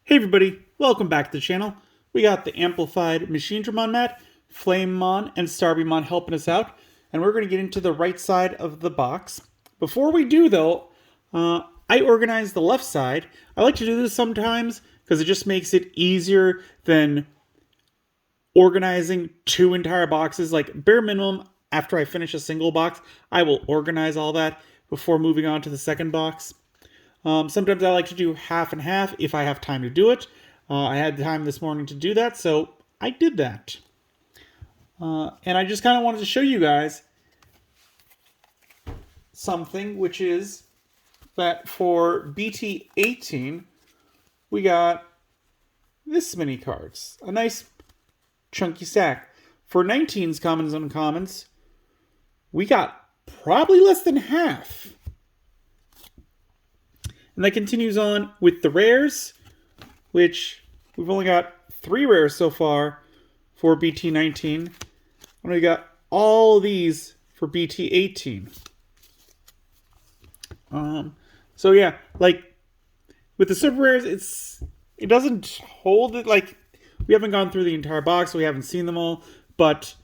Hey everybody, welcome back to the channel. We got the Amplified Machinedramon mat, Flamemon, and Starbeamon helping us out, and we're going to get into the right side of the box. Before we do though, I organized the left side. I like to do this sometimes because it just makes it easier than organizing two entire boxes. Like bare minimum, after I finish a single box, I will organize all that before moving on to the second box. Sometimes I like to do half and half if I have time to do it. I had time this morning to do that, so I did that. And I just kind of wanted to show you guys something, which is that for BT18, we got this many cards. A nice chunky stack. For 19's commons and uncommons, we got probably less than half. And that continues on with the rares, which we've only got 3 rares so far for BT19. And we got all these for BT18. So yeah, like with the super rares, it doesn't hold it. Like we haven't gone through the entire box, so we haven't seen them all. But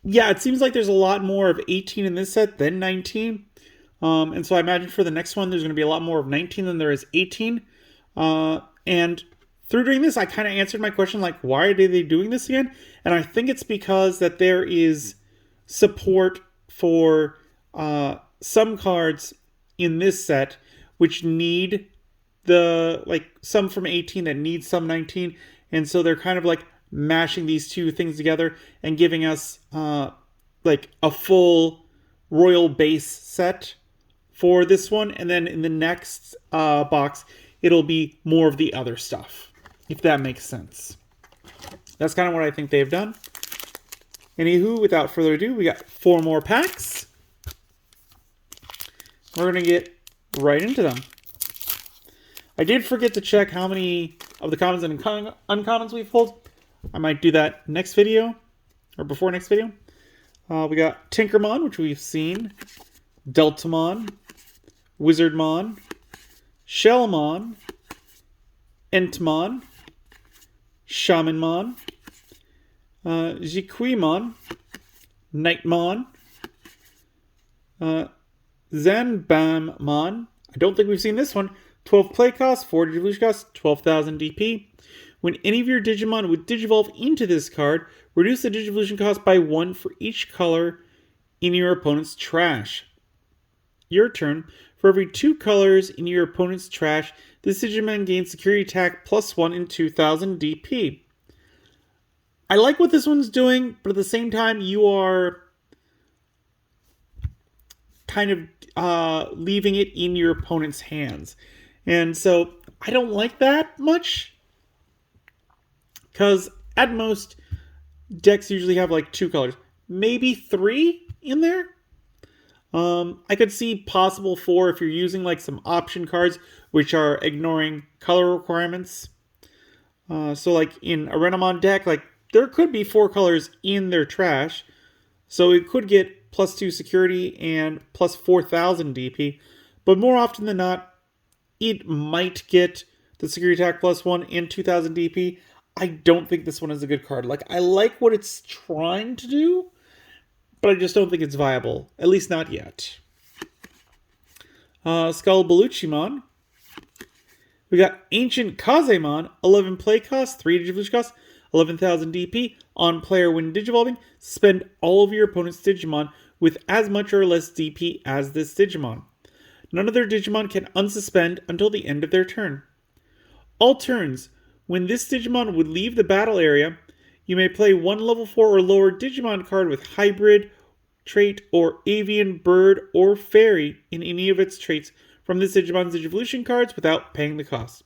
yeah, it seems like there's a lot more of 18 in this set than 19. And so I imagine for the next one, there's going to be a lot more of 19 than there is 18. And through doing this, I kind of answered my question, like, why are they doing this again? And I think it's because that there is support for some cards in this set which need some from 18 that need some 19. And so they're kind of like mashing these two things together and giving us like a full royal base set for this one, and then in the next box, it'll be more of the other stuff, if that makes sense. That's kind of what I think they've done. Anywho, without further ado, we got 4 more packs. We're going to get right into them. I did forget to check how many of the commons and uncommons we've pulled. I might do that next video, or before next video. We got Tinkermon, which we've seen, Deltamon, Wizardmon, Shellmon, Entmon, Shamanmon, Jiquimon, Nightmon, Zanbammon. I don't think we've seen this one. 12 play cost, 4 Digivolution cost, 12,000 DP. When any of your Digimon would Digivolve into this card, reduce the Digivolution cost by 1 for each color in your opponent's trash. Your turn. For every 2 colors in your opponent's trash, this Digimon gains security attack +1 in 2,000 DP. I like what this one's doing, but at the same time, you are kind of leaving it in your opponent's hands. And so I don't like that much, because at most, decks usually have like 2 colors, maybe 3 in there. I could see possible 4 if you're using like some option cards which are ignoring color requirements. So like in a Renamon deck, like there could be 4 colors in their trash. So it could get +2 security and +4,000 DP. But more often than not, it might get the security attack +1 and 2,000 DP. I don't think this one is a good card. Like, I like what it's trying to do, but I just don't think it's viable. At least not yet. Skullbaluchimon. We got Ancient Kazemon. 11 play cost, 3 Digivolution cost, 11,000 DP. On player when Digivolving, spend all of your opponent's Digimon with as much or less DP as this Digimon. None of their Digimon can unsuspend until the end of their turn. All turns, when this Digimon would leave the battle area, you may play 1 level 4 or lower Digimon card with Hybrid trait or Avian, Bird, or Fairy in any of its traits from this Digimon's Digivolution cards without paying the cost.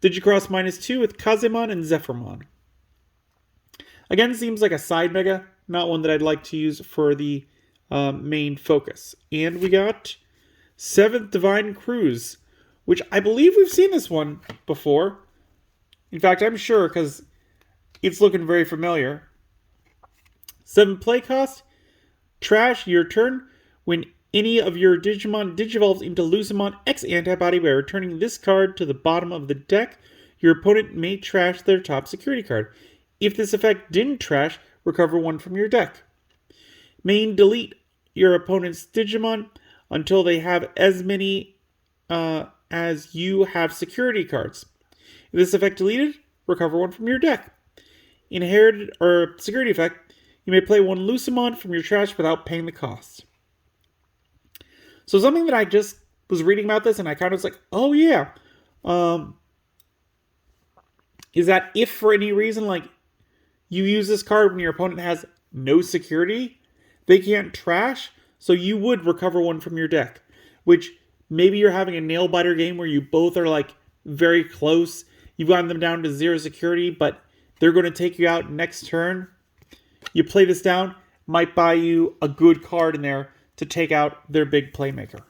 Digicross -2 with Kazemon and Zephyrmon. Again, seems like a side mega, not one that I'd like to use for the main focus. And we got 7th Divine Cruise, which I believe we've seen this one before. In fact, I'm sure, because it's looking very familiar. 7 play cost, trash, your turn. When any of your Digimon digivolves into Lucimon X Antibody by returning this card to the bottom of the deck, your opponent may trash their top security card. If this effect didn't trash, recover 1 from your deck. Main delete your opponent's Digimon until they have as many as you have security cards. If this effect deleted, recover 1 from your deck. Inherited or security effect, you may play 1 Lucemon from your trash without paying the cost. So something that I just was reading about this and I kind of was like, oh yeah, is that if for any reason, like, you use this card when your opponent has no security, they can't trash, so you would recover 1 from your deck. Which, maybe you're having a nail-biter game where you both are, like, very close. You've gotten them down to 0 security, but they're going to take you out next turn. You play this down, might buy you a good card in there to take out their big playmaker.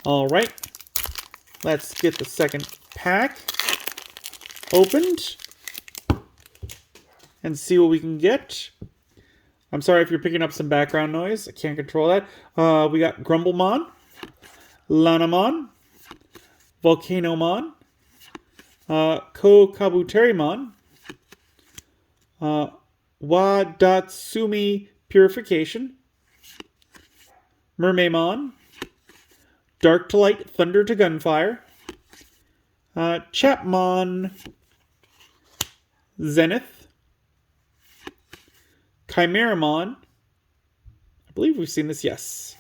Alright, let's get the second pack opened and see what we can get. I'm sorry if you're picking up some background noise. I can't control that. We got Grumblemon, Lanamon, Volcanomon, Kokabuterimon, Wadatsumi Purification, Mermaimon, Dark to Light, Thunder to Gunfire, Chapmon, Zenith, Chimeramon. I believe we've seen this, yes.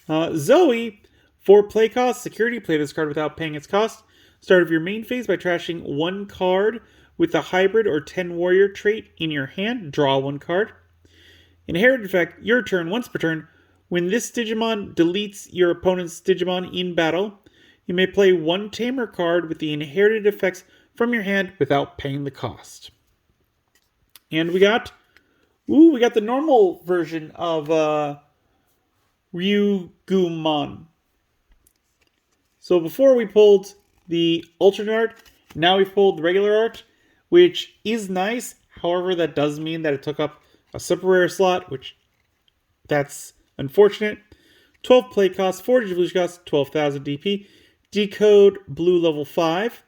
Zoe, for play cost, security, play this card without paying its cost. Start of your main phase by trashing 1 card with the hybrid or 10 warrior trait in your hand. Draw 1 card. Inherited effect, your turn, once per turn. When this Digimon deletes your opponent's Digimon in battle, you may play 1 Tamer card with the inherited effects from your hand without paying the cost. And we got the normal version of Ryugumon. So before we pulled the alternate art, now we've pulled the regular art, which is nice. However, that does mean that it took up a super rare slot, which that's unfortunate. 12 play cost, 4 Digivolution cost, 12,000 DP. Decode blue level 5,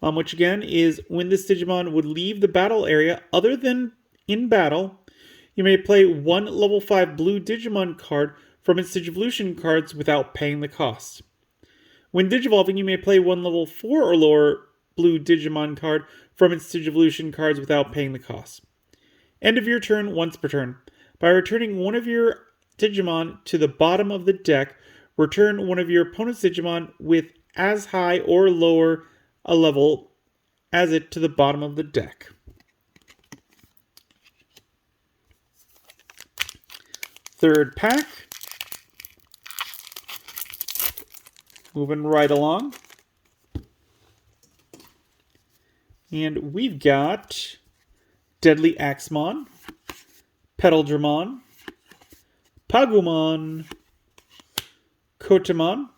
which again is when this Digimon would leave the battle area other than in battle, you may play 1 level 5 blue Digimon card from its Digivolution cards without paying the cost. When Digivolving, you may play 1 level 4 or lower blue Digimon card from its Digivolution cards without paying the cost. End of your turn, once per turn. By returning 1 of your Digimon to the bottom of the deck, return 1 of your opponent's Digimon with as high or lower a level as it to the bottom of the deck. Third pack. Moving right along. And we've got Deadly Axemon, Petal-Dramon, Pagumon, Kotemon,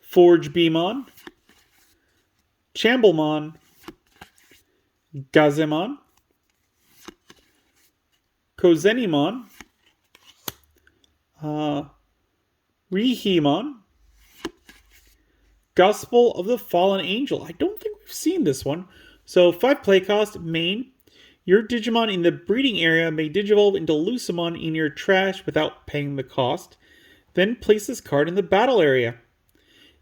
Forge Beamon, Chamblemon, Gazemon, Kozenimon, Rihimon, Gospel of the Fallen Angel. I don't think we've seen this one. So 5 play cost, main. Your Digimon in the breeding area may Digivolve into Lucemon in your trash without paying the cost. Then place this card in the battle area.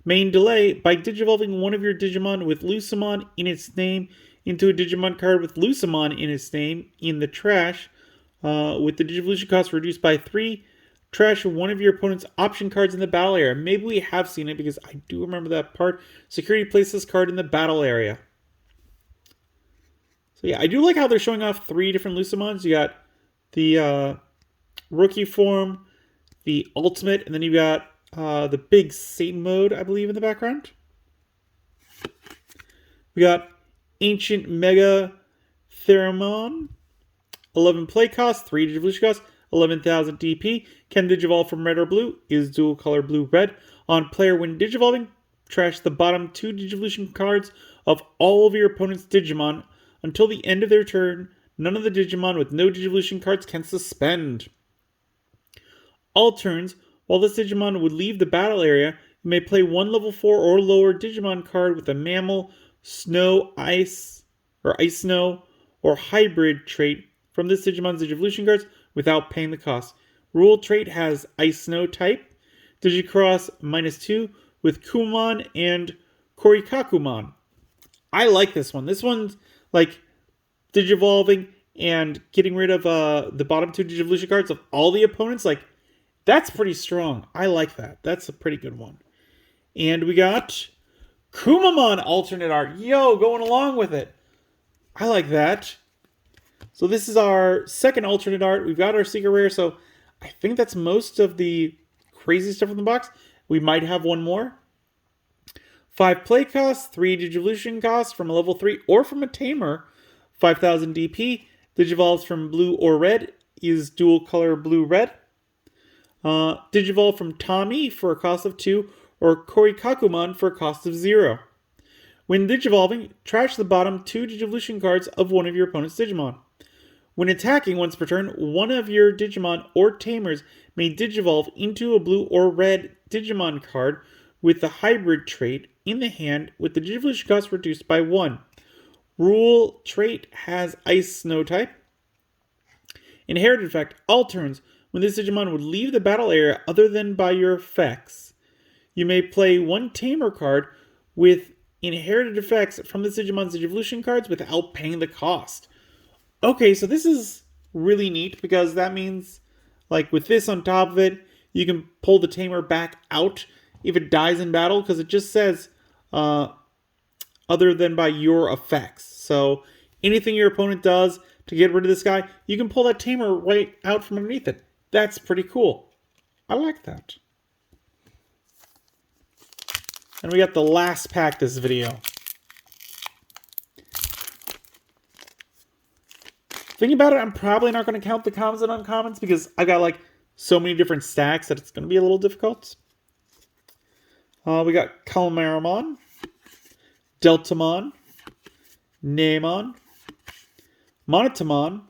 Main delay, by Digivolving 1 of your Digimon with Lucemon in its name into a Digimon card with Lucemon in its name in the trash, with the Digivolution cost reduced by 3, trash 1 of your opponent's option cards in the battle area. Maybe we have seen it because I do remember that part. Security, place this card in the battle area. So yeah, I do like how they're showing off 3 different Lucemons. You got the rookie form, the ultimate, and then you got the big Satan mode, I believe, in the background. We got Ancient Mega Theramon, 11 play cost, 3 Digivolution cost, 11,000 DP. Can Digivolve from red or blue, is dual color blue-red. On player when Digivolving, trash the bottom 2 Digivolution cards of all of your opponent's Digimon. Until the end of their turn, none of the Digimon with no Digivolution cards can suspend. All turns, while this Digimon would leave the battle area, You may play one level 4 or lower Digimon card with a mammal, snow, ice, or ice snow, or hybrid trait from this Digimon's Digivolution cards without paying the cost. Rule trait has ice snow type. Digicross -2 with Kumon and Korikakumon. I like this one. This one's like Digivolving and getting rid of the bottom 2 Digivolution cards of all the opponents. Like, that's pretty strong. I like that. That's a pretty good one. And we got Kumamon alternate art. Yo, going along with it. I like that. So this is our second alternate art. We've got our secret rare. So I think that's most of the crazy stuff in the box. We might have one more. 5 play costs, 3 Digivolution costs from a level 3 or from a tamer. 5,000 DP. Digivolves from blue or red. Is dual color blue-red. Digivolve from Tommy for a cost of 2. Or Korikakumon for a cost of 0. When Digivolving, trash the bottom 2 Digivolution cards of one of your opponent's Digimon. When attacking once per turn, one of your Digimon or Tamers may Digivolve into a blue or red Digimon card with the hybrid trait in the hand with the Digivolution cost reduced by 1. Rule trait has Ice Snow type. Inherited effect, all turns, when this Digimon would leave the battle area other than by your effects, you may play one Tamer card with inherited effects from the Digimon's Digivolution cards without paying the cost. Okay, so this is really neat because that means, like, with this on top of it, you can pull the Tamer back out if it dies in battle because it just says other than by your effects. So anything your opponent does to get rid of this guy, you can pull that Tamer right out from underneath it. That's pretty cool. I like that. And we got the last pack this video. Thinking about it, I'm probably not going to count the commons and uncommons because I've got like so many different stacks that it's going to be a little difficult. We got Calmaramon, Deltamon, Naemon, Monotamon,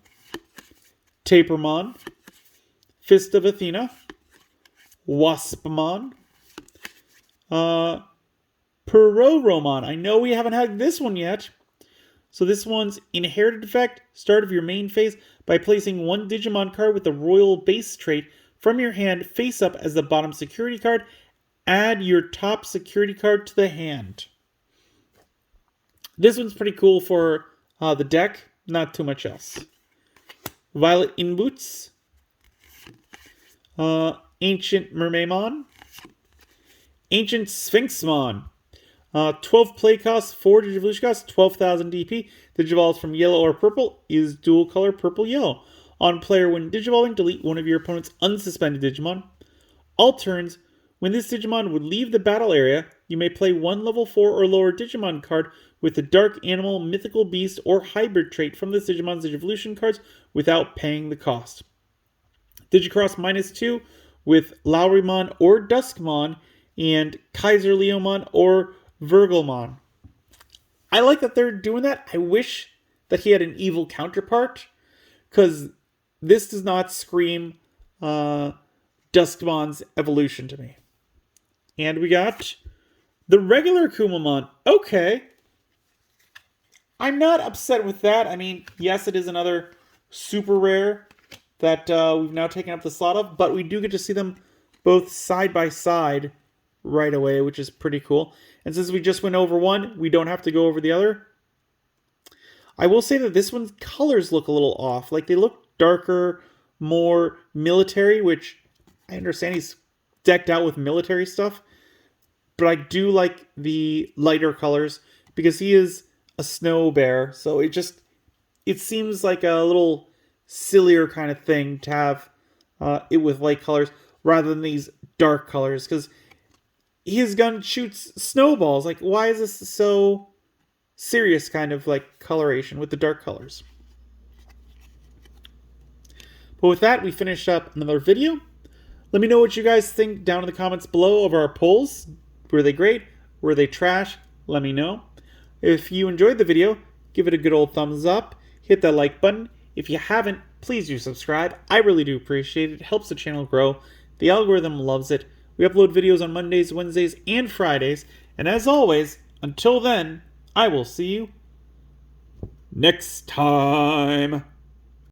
Tapermon, Fist of Athena, Waspamon, Puroromon. I know we haven't had this one yet. So this one's inherited effect, start of your main phase by placing one Digimon card with the Royal Base trait from your hand face up as the bottom security card. Add your top security card to the hand. This one's pretty cool for the deck, not too much else. Violet Inboots, Ancient Mermaimon, Ancient Sphinxmon. 12 play costs, 4 Digivolution costs, 12,000 DP. Digivolves from yellow or purple, is dual color purple-yellow. On player, when Digivolving, delete one of your opponent's unsuspended Digimon. All turns, when this Digimon would leave the battle area, you may play one level 4 or lower Digimon card with the Dark Animal, Mythical Beast, or Hybrid trait from this Digimon's Digivolution cards without paying the cost. Digicross -2 with Lowrymon or Duskmon and Kaiser Leomon or Virgilmon. I like that they're doing that. I wish that he had an evil counterpart, because this does not scream Duskmon's evolution to me. And we got the regular Kumamon. Okay. I'm not upset with that. I mean, yes, it is another super rare that we've now taken up the slot of, but we do get to see them both side by side right away, which is pretty cool. And since we just went over one, we don't have to go over the other. I will say that this one's colors look a little off. Like, they look darker, more military, which I understand he's decked out with military stuff. But I do like the lighter colors because he is a snow bear. So it seems like a little sillier kind of thing to have it with light colors rather than these dark colors, because his gun shoots snowballs. Like, why is this so serious kind of like coloration with the dark colors? But with that, we finished up another video. Let me know what you guys think down in the comments below of our polls. Were they great? Were they trash? Let me know. If you enjoyed the video, give it a good old thumbs up. Hit that like button. If you haven't, please do subscribe. I really do appreciate it. It helps the channel grow. The algorithm loves it We upload videos on Mondays, Wednesdays, and Fridays. And as always, until then, I will see you next time.